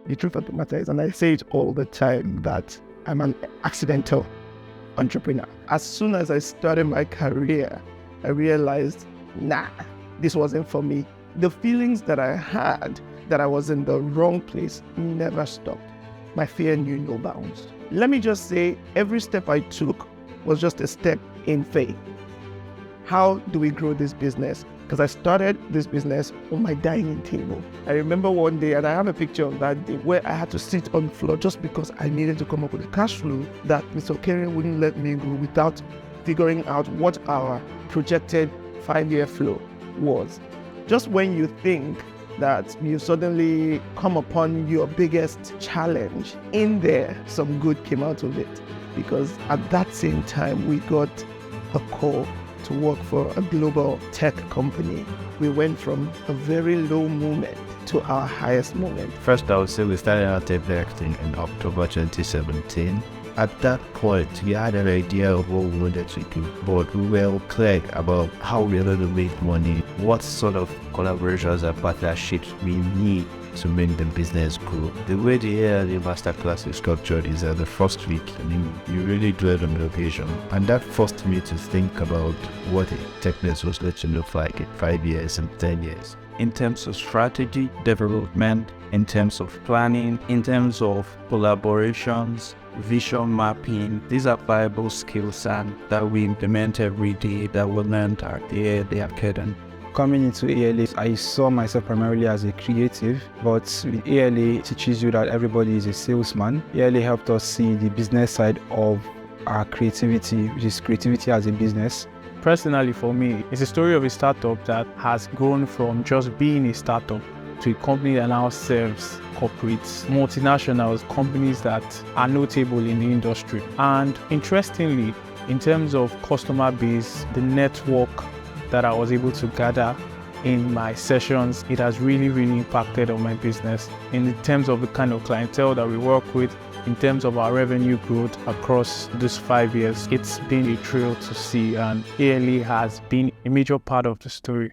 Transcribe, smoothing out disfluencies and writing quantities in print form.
The truth of the matter is, and I say it all the time, that I'm an accidental entrepreneur. As soon as I started my career, I realized, this wasn't for me. The feelings that I had that I was in the wrong place never stopped. My fear knew no bounds. Let me just say, every step I took was just a step in faith. How do we grow this business? Because I started this business on my dining table. I remember one day, and I have a picture of that day, where I had to sit on the floor just because I needed to come up with a cash flow that Mr. Okere wouldn't let me go without figuring out what our projected 5-year flow was. Just when you think that you suddenly come upon your biggest challenge, in there, some good came out of it. Because at that same time, we got a call to work for a global tech company. We went from a very low moment to our highest moment. First, I would say we started our investing in October 2017. At that point, we had an idea of what we wanted to do, but we were clear about how we were going to make money, what sort of collaborations and partnerships we need to make the business grow. The way the masterclass is structured is that the first week, you really dwell on the occasion, and that forced me to think about what a techniques was going to look like in 5 years and 10 years. In terms of strategy, development, in terms of planning, in terms of collaborations, vision mapping, these are viable skills and that we implement every day that we learned at the ALA Academy. Coming into ALA, I saw myself primarily as a creative, but with ALA, it teaches you that everybody is a salesman. ALA helped us see the business side of our creativity, which is creativity as a business. Personally, for me, it's a story of a startup that has grown from just being a startup to a company that now serves corporates, multinationals, companies that are notable in the industry. And interestingly, in terms of customer base, the network that I was able to gather in my sessions, it has really impacted on my business in terms of the kind of clientele that we work with, in terms of our revenue growth across these 5 years. It's been a thrill to see, and ALA has been a major part of the story.